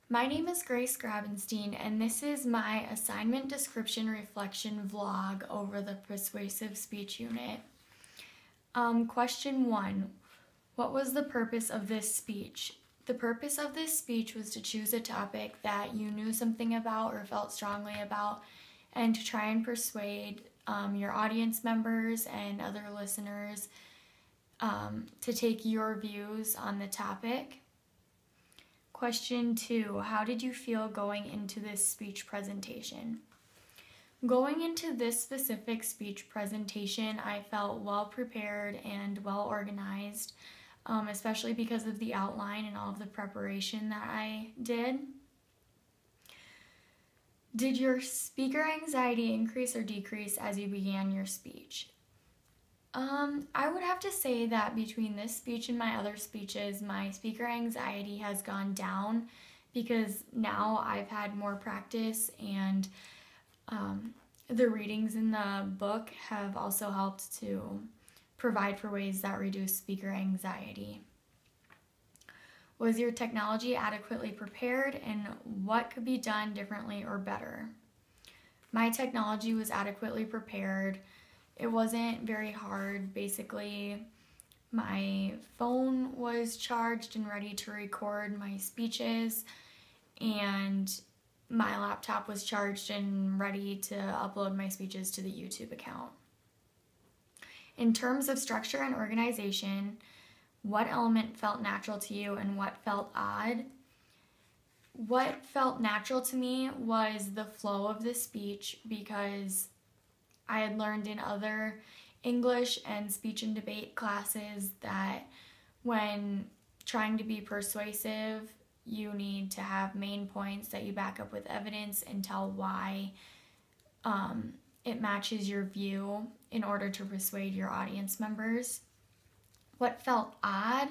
My name is Grabenstein, and this is my assignment description reflection vlog over the persuasive speech unit. Question 1. What was the purpose of this speech? The purpose of this speech was to choose a topic that you knew something about or felt strongly about, and to try and persuade your audience members and other listeners to take your views on the topic. Question 2, how did you feel going into this speech presentation? Going into this specific speech presentation, I felt well prepared and well organized, especially because of the outline and all of the preparation that I did. Did your speaker anxiety increase or decrease as you began your speech? I would have to say that between this speech and my other speeches, my speaker anxiety has gone down because now I've had more practice, and the readings in the book have also helped to provide for ways that reduce speaker anxiety. Was your technology adequately prepared, and what could be done differently or better? My technology was adequately prepared. It wasn't very hard. Basically, my phone was charged and ready to record my speeches, and my laptop was charged and ready to upload my speeches to the YouTube account. In terms of structure and organization, what element felt natural to you and what felt odd? What felt natural to me was the flow of the speech, because I had learned in other English and speech and debate classes that when trying to be persuasive, you need to have main points that you back up with evidence and tell why it matches your view in order to persuade your audience members. What felt odd?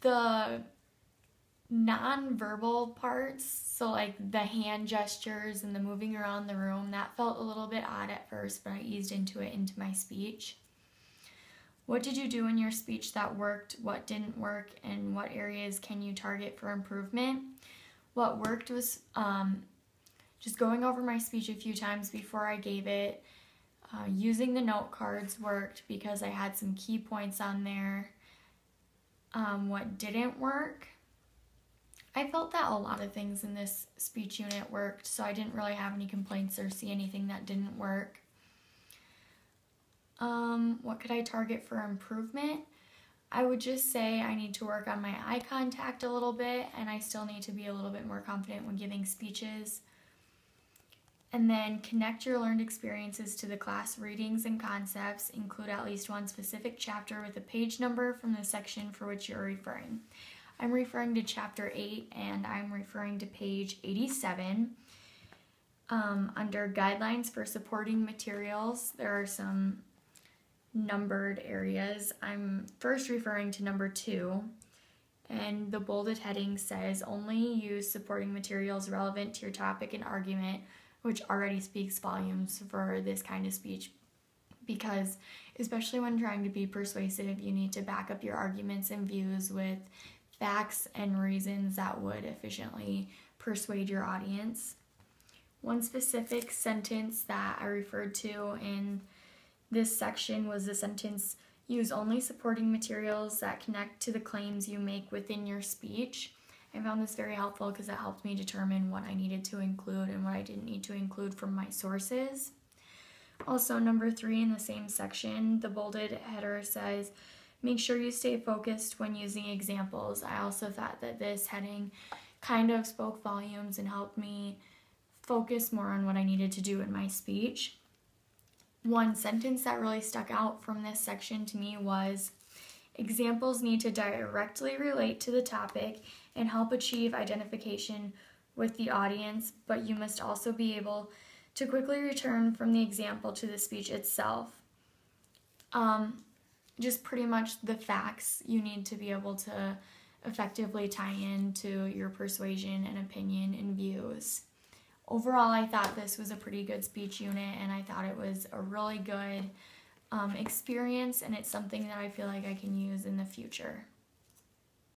The non-verbal parts, so like the hand gestures and the moving around the room, that felt a little bit odd at first, but I eased into it into my speech. What did you do in your speech that worked, what didn't work, and what areas can you target for improvement? What worked was just going over my speech a few times before I gave it. Using the note cards worked because I had some key points on there. What didn't work? I felt that a lot of things in this speech unit worked, so I didn't really have any complaints or see anything that didn't work. What could I target for improvement? I would just say I need to work on my eye contact a little bit, and I still need to be a little bit more confident when giving speeches. And then connect your learned experiences to the class readings and concepts. Include at least one specific chapter with a page number from the section for which you're referring. I'm referring to chapter 8, and I'm referring to page 87. Under guidelines for supporting materials, there are some numbered areas. I'm first referring to number 2, and the bolded heading says only use supporting materials relevant to your topic and argument, which already speaks volumes for this kind of speech, because especially when trying to be persuasive, you need to back up your arguments and views with facts and reasons that would efficiently persuade your audience. One specific sentence that I referred to in this section was the sentence, use only supporting materials that connect to the claims you make within your speech. I found this very helpful because it helped me determine what I needed to include and what I didn't need to include from my sources. Also, number 3 in the same section, the bolded header says, make sure you stay focused when using examples. I also thought that this heading kind of spoke volumes and helped me focus more on what I needed to do in my speech. One sentence that really stuck out from this section to me was, examples need to directly relate to the topic and help achieve identification with the audience, but you must also be able to quickly return from the example to the speech itself. Just pretty much the facts you need to be able to effectively tie into your persuasion and opinion and views. Overall, I thought this was a pretty good speech unit, and I thought it was a really good experience, and it's something that I feel like I can use in the future.